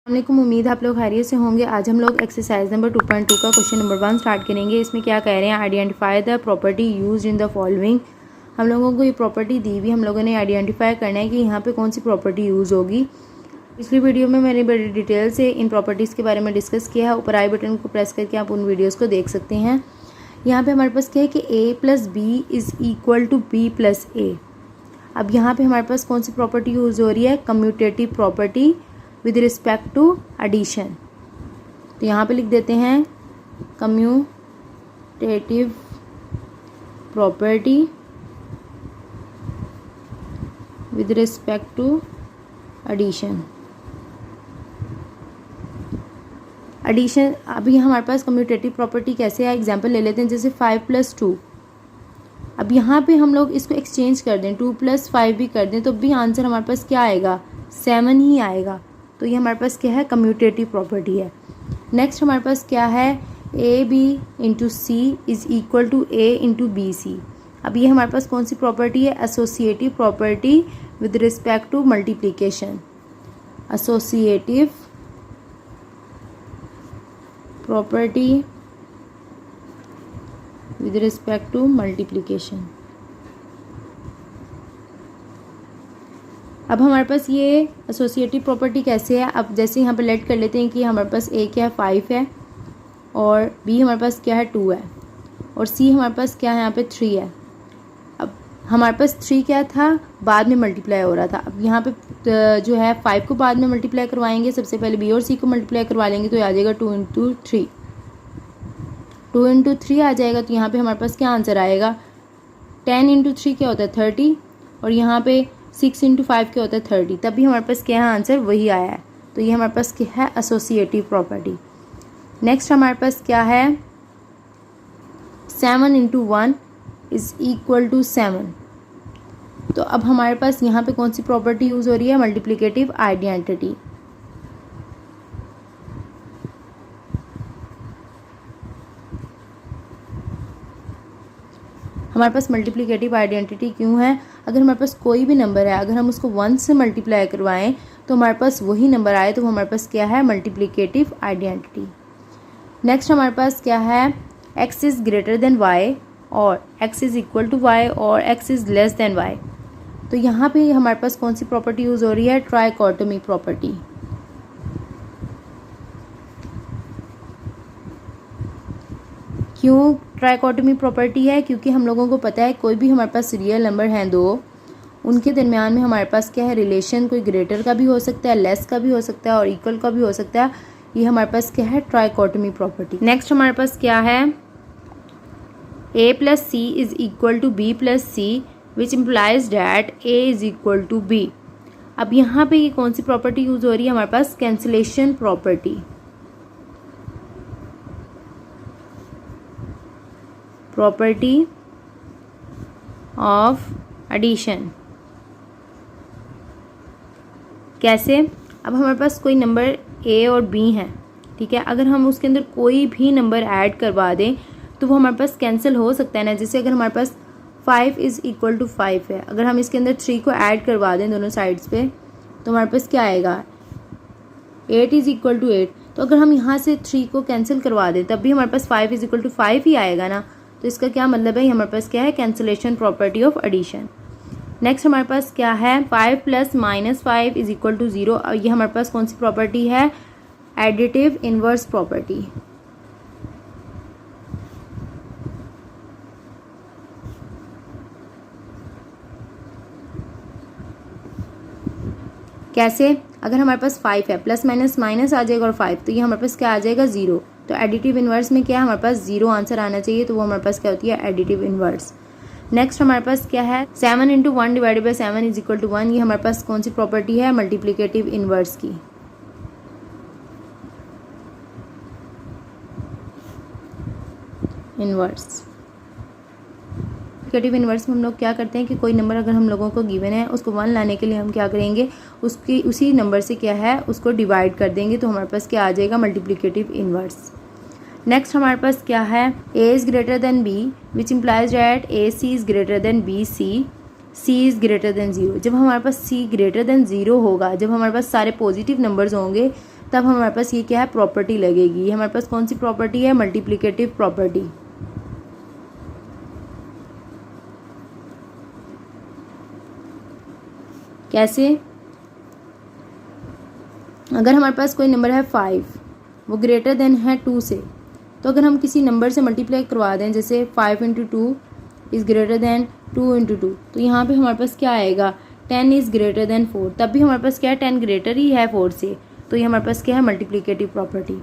वालेकुम, उम्मीद है आप लोग खैरियत से होंगे। आज हम लोग एक्सरसाइज नंबर 2.2 का क्वेश्चन नंबर 1 स्टार्ट करेंगे। इसमें क्या कह रहे हैं, identify the property used in the following. हम लोगों को ये प्रॉपर्टी दी हुई, हम लोगों ने आइडेंटिफाई करना है कि यहाँ पे कौन सी प्रॉपर्टी यूज़ होगी। पिछली वीडियो में मैंने बड़ी डिटेल से इन प्रॉपर्टीज़ के बारे में डिस्कस किया है। ऊपर आई बटन को प्रेस करके आप उन वीडियोज़ को देख सकते हैं। यहाँ पर हमारे पास क्या है कि a+b=b+a। अब यहाँ पे हमारे पास कौन सी प्रॉपर्टी यूज़ हो रही है, commutative property with respect to addition. तो यहाँ पे लिख देते हैं commutative property with respect to addition. Addition अभी हमारे पास कम्यूटेटिव प्रॉपर्टी कैसे है, एग्जांपल ले लेते हैं, जैसे 5+2। अब यहाँ पे हम लोग इसको एक्सचेंज कर दें, 2+5 भी कर दें, तो भी आंसर हमारे पास क्या आएगा, 7 ही आएगा। तो ये हमारे पास क्या है, कम्यूटेटिव प्रॉपर्टी है। नेक्स्ट हमारे पास क्या है, AB × C =A × BC। अब ये हमारे पास कौन सी प्रॉपर्टी है, associative property with respect to multiplication. Associative property with respect to multiplication. अब हमारे पास ये एसोसिएटिव प्रॉपर्टी कैसे है, अब जैसे यहाँ पे लेट कर लेते हैं कि हमारे पास A क्या है, 5 है, और B हमारे पास क्या है, 2 है, और C हमारे पास क्या है, यहाँ पे 3 है। अब हमारे पास 3 क्या था, बाद में मल्टीप्लाई हो रहा था। अब यहाँ पे जो है 5 को बाद में मल्टीप्लाई करवाएंगे, सबसे पहले B और C को मल्टीप्लाई करवा लेंगे, तो आ जाएगा 2 × 3, 2 × 3 आ जाएगा। तो यहाँ पे हमारे पास क्या आंसर आएगा, 10 × 3 क्या होता है, 30, और यहाँ पे 6 × 5 क्या होता है, 30। तभी हमारे पास क्या है, आंसर वही आया है। तो ये हमारे पास क्या है, एसोसिएटिव प्रॉपर्टी। नेक्स्ट हमारे पास क्या है, 7 × 1 = 7। तो अब हमारे पास यहाँ पे कौन सी प्रॉपर्टी यूज़ हो रही है, मल्टीप्लिकेटिव आइडेंटिटी। हमारे पास मल्टीप्लिकेटिव आइडेंटिटी क्यों है, अगर हमारे पास कोई भी नंबर है, अगर हम उसको 1 से मल्टीप्लाई करवाएं तो हमारे पास वही नंबर आए, तो हमारे पास क्या है, मल्टीप्लिकेटिव आइडेंटिटी। नेक्स्ट हमारे पास क्या है, x is greater than y और x is equal to y और x is less than y। तो यहाँ पे हमारे पास कौन सी प्रॉपर्टी यूज़ हो रही है, ट्राइकोटोमी प्रॉपर्टी। क्यों ट्राइकोटोमी प्रॉपर्टी है, क्योंकि हम लोगों को पता है कोई भी हमारे पास रियल नंबर हैं दो, उनके दरमियान में हमारे पास क्या है, रिलेशन कोई ग्रेटर का भी हो सकता है, लेस का भी हो सकता है, और इक्वल का भी हो सकता है। ये हमारे पास क्या है, ट्राइकोटोमी प्रॉपर्टी। नेक्स्ट हमारे पास क्या है, A+C =B+C which implies that A=B। अब यहाँ पे ये कौन सी प्रॉपर्टी यूज़ हो रही है, हमारे पास cancellation property. Property of addition. कैसे, अब हमारे पास कोई नंबर A और B हैं, ठीक है, अगर हम उसके अंदर कोई भी नंबर ऐड करवा दें तो वो हमारे पास कैंसिल हो सकता है ना। जैसे अगर हमारे पास 5 = 5 है, अगर हम इसके अंदर 3 को ऐड करवा दें दोनों साइड्स पे, तो हमारे पास क्या आएगा, 8 = 8। तो अगर हम यहाँ से 3 को कैंसिल करवा दें तब भी हमारे पास 5 = 5 ही आएगा ना। तो इसका क्या मतलब है, हमारे पास क्या है, cancellation property of addition. Next हमारे पास क्या है, 5 + -5 = 0। और ये हमारे पास कौन सी प्रॉपर्टी है, एडिटिव इनवर्स प्रॉपर्टी। कैसे, अगर हमारे पास 5 है, प्लस माइनस माइनस आ जाएगा और 5, तो ये हमारे पास क्या आ जाएगा, 0। तो एडिटिव इनवर्स में क्या है, हमारे पास 0 आंसर आना चाहिए, तो वो हमारे पास क्या होती है, एडिटिव इनवर्स। नेक्स्ट हमारे पास क्या है, 7 × 1 / 7 = 1। ये हमारे पास कौन सी प्रॉपर्टी है, मल्टीप्लिकेटिव इनवर्स की। इनवर्स, मल्टीप्लिकेटिव इनवर्स में हम लोग क्या करते हैं कि कोई नंबर अगर हम लोगों को गिवन है, उसको 1 लाने के लिए हम क्या करेंगे, उसकी उसी नंबर से क्या है, उसको डिवाइड कर देंगे, तो हमारे पास क्या आ जाएगा, मल्टीप्लिकेटिव इनवर्स। नेक्स्ट हमारे पास क्या है, A is greater then B which implies that AC is greater then BC, C is greater then 0। जब हमारे पास C ग्रेटर देन 0 होगा, जब हमारे पास सारे पॉजिटिव नंबर्स होंगे, तब हमारे पास ये क्या है, प्रॉपर्टी लगेगी। ये हमारे पास कौन सी प्रॉपर्टी है, मल्टीप्लिकेटिव प्रॉपर्टी। कैसे, अगर हमारे पास कोई नंबर है 5, वो ग्रेटर देन है 2 से, तो अगर हम किसी नंबर से मल्टीप्लाई करवा दें, जैसे 5 into 2 is greater then 2 into 2, तो यहाँ पे हमारे पास क्या आएगा, 10 इज़ ग्रेटर देन 4, तब भी हमारे पास क्या है, 10 ग्रेटर ही है 4 से, तो ये हमारे पास क्या है, मल्टीप्लिकेटिव प्रॉपर्टी।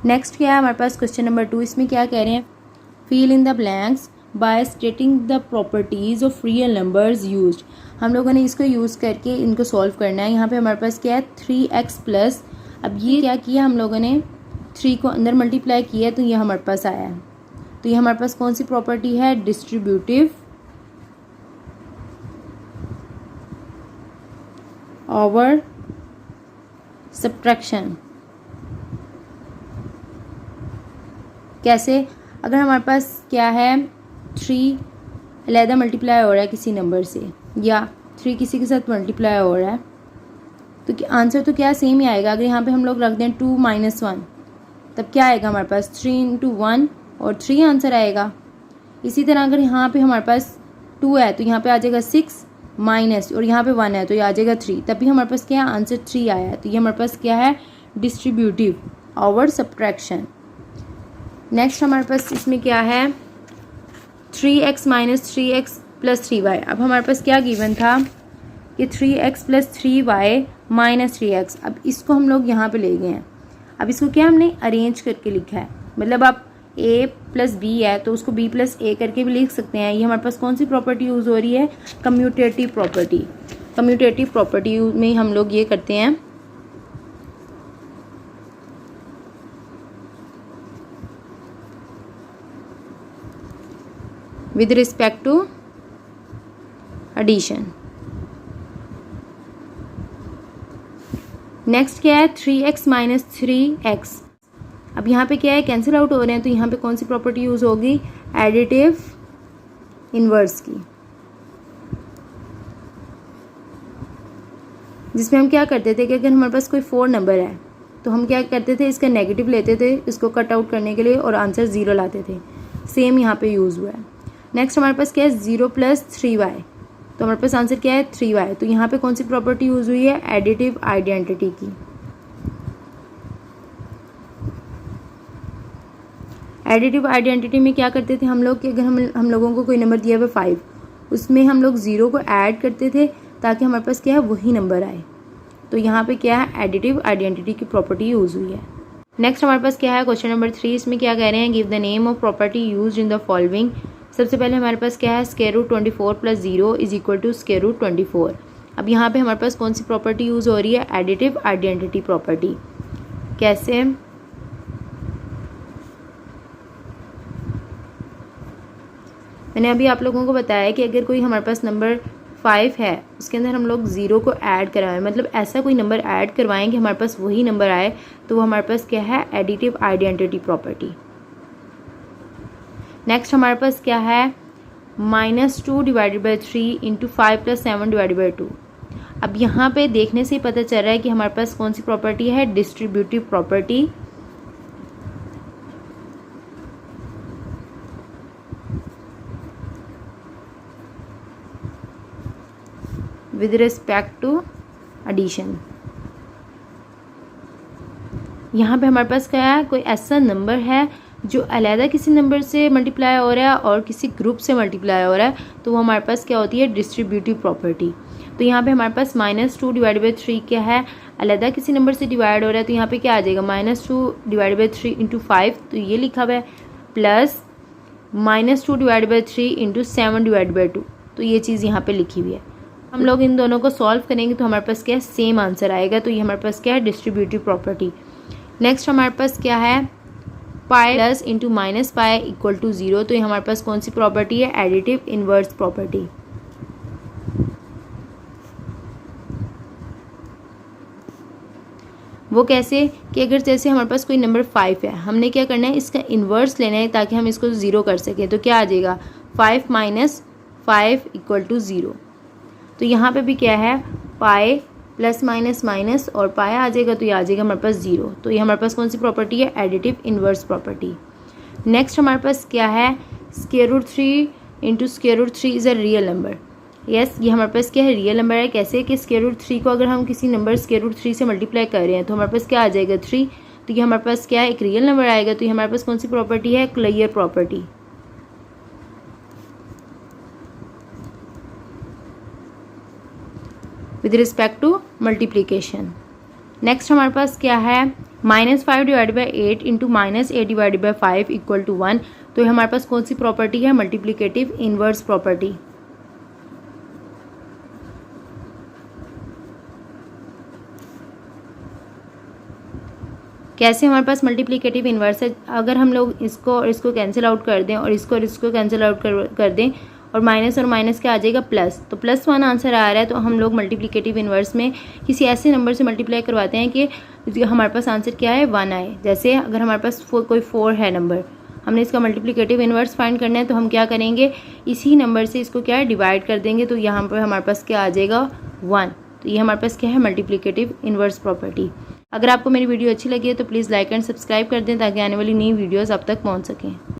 नेक्स्ट क्या है हमारे पास क्वेश्चन नंबर 2, इसमें क्या कह रहे हैं, fill in the blanks by stating the properties of real numbers used. हम लोगों ने इसको यूज़ करके इनको सॉल्व करना है। यहाँ पे हमारे पास क्या है, 3x प्लस, अब ये क्या किया हम लोगों ने, 3 को अंदर मल्टीप्लाई किया तो ये हमारे पास आया है। तो ये हमारे पास कौन सी प्रॉपर्टी है, डिस्ट्रीब्यूटिव ओवर सब्ट्रैक्शन। कैसे, अगर हमारे पास क्या है, 3 अलहदा मल्टीप्लाई हो रहा है किसी नंबर से, या 3 किसी के साथ मल्टीप्लाई हो रहा है, तो आंसर तो क्या सेम ही आएगा। अगर यहाँ पे हम लोग रख दें 2 - 1, तब क्या आएगा हमारे पास, 3 इंटू 1 और 3 आंसर आएगा। इसी तरह अगर यहाँ पे हमारे पास 2 है तो यहाँ पे आ जाएगा 6 माइनस, और यहाँ पे 1 है तो ये आ जाएगा 3, तभी हमारे पास क्या है, आंसर 3 आया है। तो ये हमारे पास क्या है, डिस्ट्रीब्यूटिव ओवर सब्ट्रैक्शन। नेक्स्ट हमारे पास इसमें क्या है, 3x minus 3x plus 3y। अब हमारे पास क्या गिवन था कि 3x plus 3y minus 3x। अब इसको हम लोग यहाँ पे ले गए हैं। अब इसको क्या हमने अरेंज करके लिखा है, मतलब आप a प्लस b है तो उसको b प्लस a करके भी लिख सकते हैं। ये हमारे पास कौन सी प्रॉपर्टी यूज़ हो रही है, कम्यूटेटिव प्रॉपर्टी। कम्यूटेटिव प्रॉपर्टी में हम लोग ये करते हैं, with respect to addition. Next क्या है, 3x माइनस 3x। अब यहाँ पे क्या है, कैंसिल आउट हो रहे हैं, तो यहाँ पे कौन सी प्रॉपर्टी यूज़ होगी, एडिटिव इनवर्स की, जिसमें हम क्या करते थे कि अगर हमारे पास कोई 4 नंबर है तो हम क्या करते थे, इसका नेगेटिव लेते थे इसको कट आउट करने के लिए और आंसर 0 लाते थे। सेम यहाँ पे यूज़ हुआ है। नेक्स्ट हमारे पास क्या है, 0 प्लस 3y, तो हमारे पास आंसर क्या है, 3y। तो यहाँ पे कौन सी प्रॉपर्टी यूज़ हुई है, एडिटिव आइडेंटिटी की। एडिटिव आइडेंटिटी में क्या करते थे हम लोग कि अगर हम लोगों को कोई नंबर दिया हुआ 5, उसमें हम लोग 0 को ऐड करते थे ताकि हमारे पास क्या है, वही नंबर आए। तो यहाँ पे क्या है, एडिटिव आइडेंटिटी की प्रॉपर्टी यूज़ हुई है। नेक्स्ट हमारे पास क्या है, क्वेश्चन नंबर 3, इसमें क्या कह रहे हैं, give the name of property used in the following. सबसे पहले हमारे पास क्या है, square root 24 plus 0 is equal to square root 24। अब यहाँ पे हमारे पास कौन सी प्रॉपर्टी यूज़ हो रही है, एडिटिव आइडेंटिटी प्रॉपर्टी। कैसे, मैंने अभी आप लोगों को बताया कि अगर कोई हमारे पास नंबर 5 है, उसके अंदर हम लोग 0 को ऐड करवाएं, मतलब ऐसा कोई नंबर ऐड करवाएं कि हमारे पास वही नंबर आए, तो वो हमारे पास क्या है, एडिटिव आइडेंटिटी प्रॉपर्टी। नेक्स्ट हमारे पास क्या है, -2 divided by 3 into 5 plus 7 divided by 2। अब यहाँ पे देखने से ही पता चल रहा है कि हमारे पास कौन सी प्रॉपर्टी है, distributive property. With respect to addition. यहाँ पे हमारे पास क्या है, कोई ऐसा नंबर है जो अलहदा किसी नंबर से मल्टीप्लाई हो रहा है और किसी ग्रुप से मल्टीप्लाई हो रहा है, तो वो हमारे पास क्या होती है, डिस्ट्रीब्यूटिव प्रॉपर्टी। तो यहाँ पे हमारे पास -2 डिवाइड बाई 3 क्या है, अलहदा किसी नंबर से डिवाइड हो रहा है, तो यहाँ पे क्या आ जाएगा, -2 डिवाइड बाई 3 इंटू 5, तो ये लिखा हुआ है, plus -2 divide by 3 into 7 divide by 2, तो ये चीज़ यहाँ पे लिखी हुई है। हम लोग इन दोनों को सॉल्व करेंगे तो हमारे पास क्या है, सेम आंसर आएगा। तो ये हमारे पास क्या है, डिस्ट्रीब्यूटिव प्रॉपर्टी। नेक्स्ट हमारे पास क्या है, pi plus into minus pi equal to 0, तो ये हमारे पास कौन सी प्रॉपर्टी है, एडिटिव इनवर्स प्रॉपर्टी। वो कैसे कि अगर जैसे हमारे पास कोई नंबर 5 है, हमने क्या करना है, इसका इन्वर्स लेना है ताकि हम इसको 0 कर सकें। तो क्या आ जाएगा, 5 माइनस 5 इक्वल टू 0। तो यहाँ पे भी क्या है, पाई प्लस माइनस माइनस और पाया आ जाएगा तो ये आ जाएगा हमारे पास 0। तो ये हमारे पास कौन सी प्रॉपर्टी है, एडिटिव इन्वर्स प्रॉपर्टी। नेक्स्ट हमारे पास क्या है, square root 3 into square root 3 is a real number. Yes, ये हमारे पास क्या है, रियल नंबर है। कैसे कि स्क्वायर रूट 3 को अगर हम किसी नंबर स्क्वायर रूट 3 से मल्टीप्लाई कर रहे हैं तो हमारे पास क्या आ जाएगा 3। तो ये हमारे पास क्या है, एक रियल नंबर आएगा। तो ये हमारे पास कौन सी प्रॉपर्टी है, clear property. With respect to multiplication. Next हमारे पास क्या है, -5 divide by 8 into -8 divide by 5 equal to 1। तो ये हमारे पास कौन सी प्रॉपर्टी है, मल्टीप्लिकेटिव इनवर्स प्रॉपर्टी। कैसे हमारे पास मल्टीप्लिकेटिव इन्वर्स है, अगर हम लोग इसको और इसको कैंसिल आउट कर दें और इसको कैंसिल आउट कर दें और माइनस क्या आ जाएगा, प्लस। तो +1 आंसर आ रहा है। तो हम लोग मल्टीप्लिकेटिव इन्वर्स में किसी ऐसे नंबर से मल्टीप्लाई करवाते हैं कि हमारे पास आंसर क्या है, 1 आए। जैसे अगर हमारे पास कोई 4 है नंबर, हमने इसका मल्टीप्लिकेटिव इन्वर्स फाइंड करना है तो हम क्या करेंगे, इसी नंबर से इसको क्या है, डिवाइड कर देंगे। तो यहाँ पर हमारे पास क्या आ जाएगा, 1। तो ये हमारे पास क्या है, मल्टीप्लिकेटिव इन्वर्स प्रॉपर्टी। अगर आपको मेरी वीडियो अच्छी लगी है तो प्लीज़ लाइक एंड सब्सक्राइब कर दें ताकि आने वाली नई वीडियोज़ आप तक पहुँच सकें।